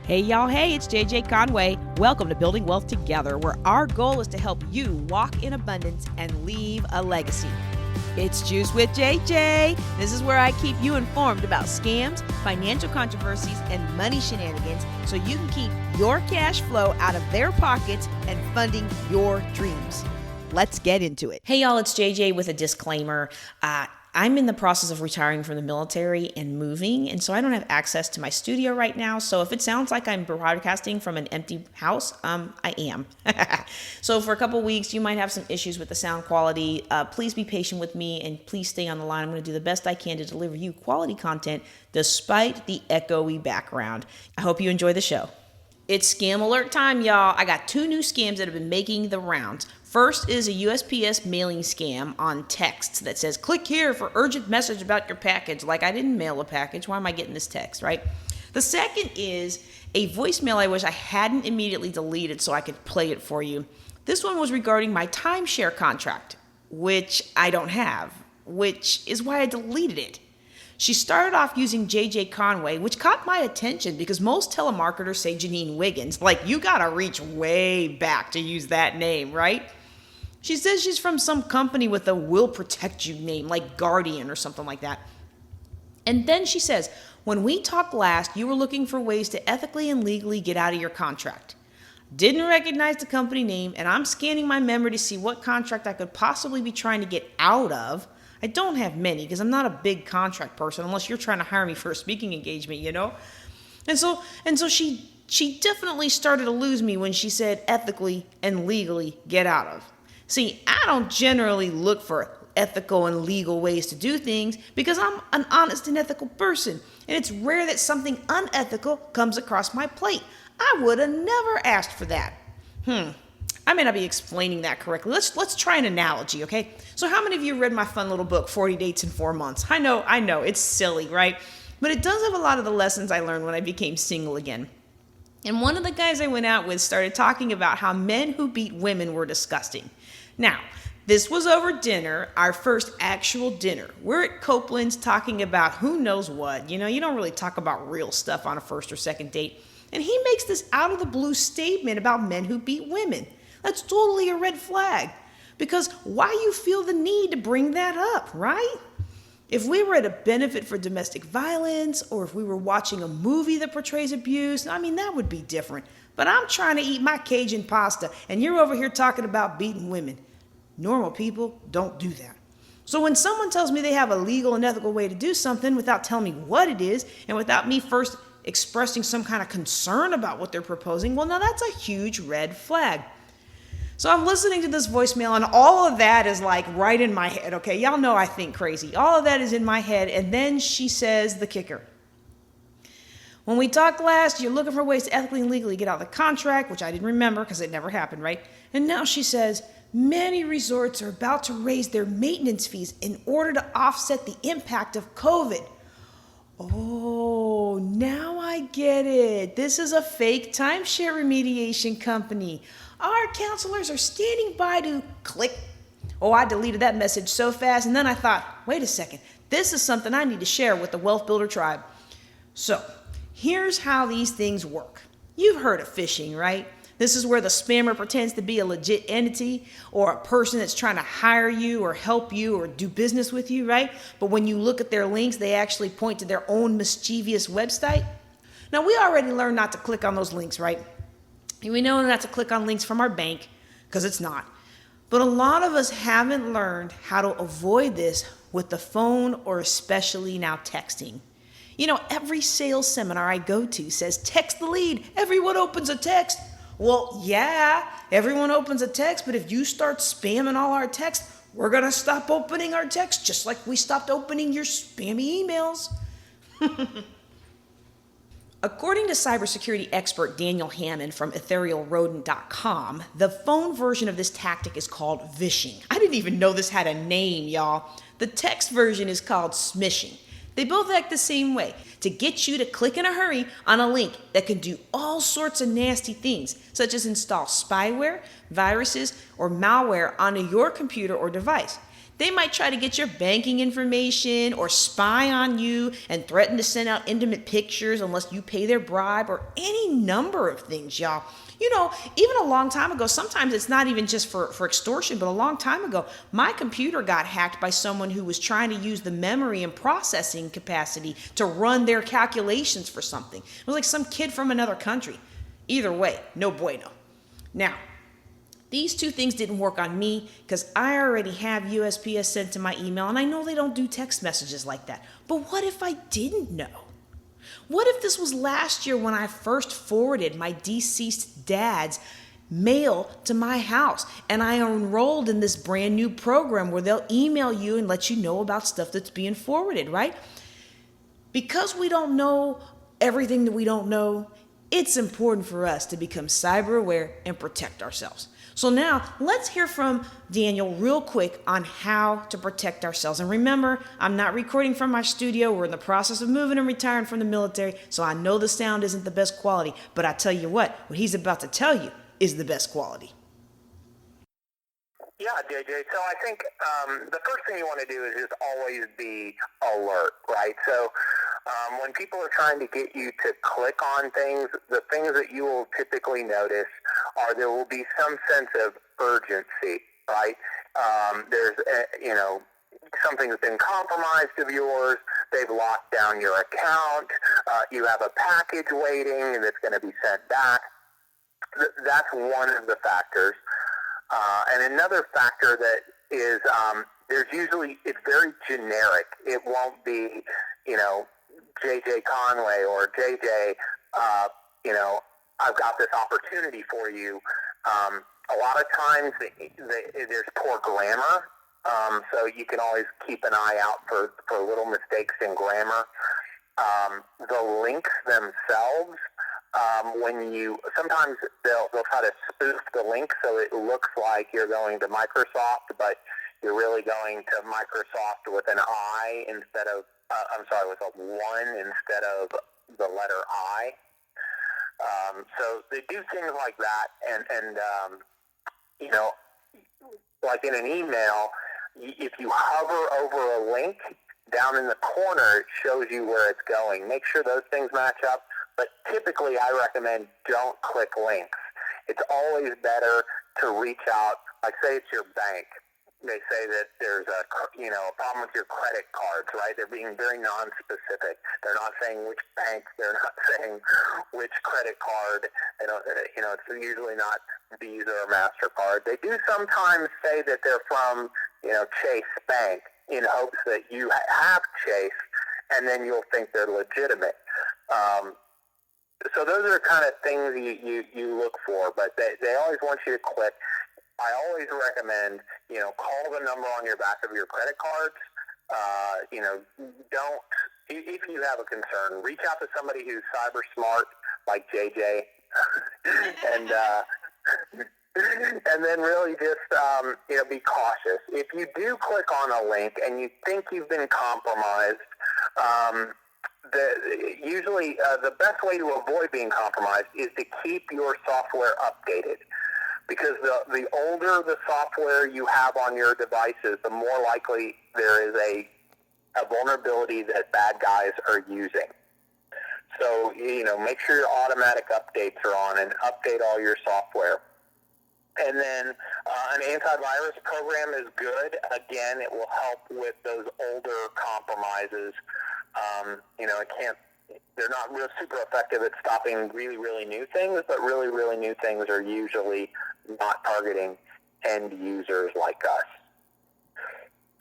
Hey y'all, hey, it's JJ Conway. Welcome to Building Wealth Together, where our goal is to help you walk in abundance and leave a legacy. It's Juice with JJ. This is where I keep you informed about scams, financial controversies, and money shenanigans so you can keep your cash flow out of their pockets and funding your dreams. Let's get into it. Hey y'all, it's JJ with a disclaimer. I'm in the process of retiring from the military and moving, and so I don't have access to my studio right now. So if it sounds like I'm broadcasting from an empty house, I am. So for a couple weeks, you might have some issues with the sound quality. Please be patient with me, and please stay on the line. I'm going to do the best I can to deliver you quality content despite the echoey background. I hope you enjoy the show. It's scam alert time, y'all. I got two new scams that have been making the rounds. First is a USPS mailing scam on text that says, click here for urgent message about your package. Like, I didn't mail a package. Why am I getting this text, right? The second is a voicemail I wish I hadn't immediately deleted so I could play it for you. This one was regarding my timeshare contract, which I don't have, which is why I deleted it. She started off using JJ Conway, which caught my attention because most telemarketers say Janine Wiggins. Like, you gotta reach way back to use that name, right? She says she's from some company with a will protect you name, like Guardian or something like that. And then she says, when we talked last, you were looking for ways to ethically and legally get out of your contract. Didn't recognize the company name, and I'm scanning my memory to see what contract I could possibly be trying to get out of. I don't have many because I'm not a big contract person unless you're trying to hire me for a speaking engagement, you know? And so she definitely started to lose me when she said ethically and legally get out of. See, I don't generally look for ethical and legal ways to do things because I'm an honest and ethical person. And it's rare that something unethical comes across my plate. I would have never asked for that. I may not be explaining that correctly. Let's try an analogy, okay? So how many of you read my fun little book, 40 Dates in 4 Months? I know, it's silly, right? But it does have a lot of the lessons I learned when I became single again. And one of the guys I went out with started talking about how men who beat women were disgusting. Now, this was over dinner, our first actual dinner. We're at Copeland's talking about who knows what. You know, you don't really talk about real stuff on a first or second date. And he makes this out of the blue statement about men who beat women. That's totally a red flag. Because why you feel the need to bring that up, right? If we were at a benefit for domestic violence, or if we were watching a movie that portrays abuse, I mean, that would be different. But I'm trying to eat my Cajun pasta, and you're over here talking about beating women. Normal people don't do that. So when someone tells me they have a legal and ethical way to do something without telling me what it is, and without me first expressing some kind of concern about what they're proposing, well, now that's a huge red flag. So I'm listening to this voicemail, and all of that is like right in my head, okay? Y'all know I think crazy. All of that is in my head, and then she says the kicker. When we talked last, you're looking for ways to ethically and legally get out of the contract, which I didn't remember because it never happened, right? And now she says, many resorts are about to raise their maintenance fees in order to offset the impact of COVID. Oh, now I get it. This is a fake timeshare remediation company. Our counselors are standing by to click. Oh, I deleted that message so fast, and then I thought, wait a second, this is something I need to share with the Wealth Builder tribe. So, here's how these things work. You've heard of phishing, right? This is where the spammer pretends to be a legit entity or a person that's trying to hire you or help you or do business with you, right? But when you look at their links, they actually point to their own mischievous website. Now, we already learned not to click on those links, right? We know not to click on links from our bank because it's not. But a lot of us haven't learned how to avoid this with the phone or especially now texting. You know, every sales seminar I go to says text the lead. Everyone opens a text. Well, yeah, everyone opens a text, but if you start spamming all our texts, we're going to stop opening our texts just like we stopped opening your spammy emails. According to cybersecurity expert Daniel Hammond from etherealrodent.com, the phone version of this tactic is called vishing. I didn't even know this had a name, y'all. The text version is called smishing. They both act the same way, to get you to click in a hurry on a link that can do all sorts of nasty things, such as install spyware, viruses, or malware onto your computer or device. They might try to get your banking information or spy on you and threaten to send out intimate pictures unless you pay their bribe, or any number of things, y'all. Even a long time ago, sometimes it's not even just for extortion, but a long time ago, my computer got hacked by someone who was trying to use the memory and processing capacity to run their calculations for something. It was like some kid from another country. Either way, no bueno. Now, these two things didn't work on me because I already have USPS sent to my email, and I know they don't do text messages like that. But what if I didn't know? What if this was last year when I first forwarded my deceased dad's mail to my house and I enrolled in this brand new program where they'll email you and let you know about stuff that's being forwarded, right? Because we don't know everything that we don't know, it's important for us to become cyber aware and protect ourselves. So now let's hear from Daniel real quick on how to protect ourselves. And remember, I'm not recording from my studio. We're in the process of moving and retiring from the military, so I know the sound isn't the best quality, but I tell you what he's about to tell you is the best quality. Yeah, JJ. So I think the first thing you want to do is just always be alert, right? So when people are trying to get you to click on things, the things that you will typically notice are there will be some sense of urgency, right? There's, something's been compromised of yours. They've locked down your account. You have a package waiting that's going to be sent back. That's one of the factors. And another factor that is it's very generic. It won't be, JJ Conway or JJ, I've got this opportunity for you. A lot of times there's poor grammar, so you can always keep an eye out for little mistakes in grammar. The links themselves, sometimes they'll try to spoof the link so it looks like you're going to Microsoft, but you're really going to Microsoft with an I instead of, with a 1 instead of the letter I. So they do things like that, and like in an email, if you hover over a link, down in the corner, it shows you where it's going. Make sure those things match up, but typically I recommend don't click links. It's always better to reach out, like say it's your bank. They say that there's a problem with your credit cards, right? They're being very non-specific. They're not saying which bank. They're not saying which credit card. It's usually not Visa or MasterCard. They do sometimes say that they're from, Chase Bank in hopes that you have Chase, and then you'll think they're legitimate. So those are kind of things you look for, but they always want you to click. I always recommend, call the number on your back of your credit cards. If you have a concern, reach out to somebody who's cyber smart, like JJ, and then really just, be cautious. If you do click on a link and you think you've been compromised, usually the best way to avoid being compromised is to keep your software updated. Because the older the software you have on your devices, the more likely there is a vulnerability that bad guys are using. So, make sure your automatic updates are on and update all your software. And then an antivirus program is good. Again, it will help with those older compromises. They're not real super effective at stopping really, really new things, but really, really new things are usually not targeting end users like us.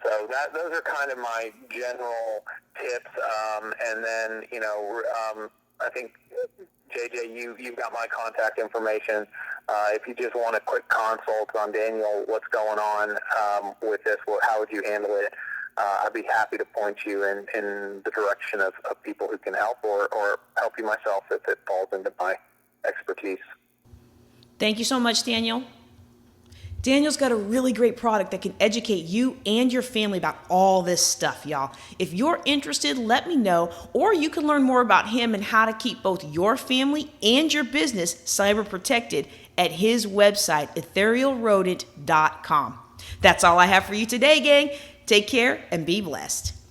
So those are kind of my general tips. And then, I think, JJ, you've got my contact information. If you just want a quick consult on Daniel, what's going on with this, how would you handle it? I'd be happy to point you in the direction of people who can help or help you myself if it falls into my expertise. Thank you so much, Daniel. Daniel's got a really great product that can educate you and your family about all this stuff, y'all. If you're interested, let me know, or you can learn more about him and how to keep both your family and your business cyber protected at his website, etherealrodent.com. That's all I have for you today, gang. Take care and be blessed.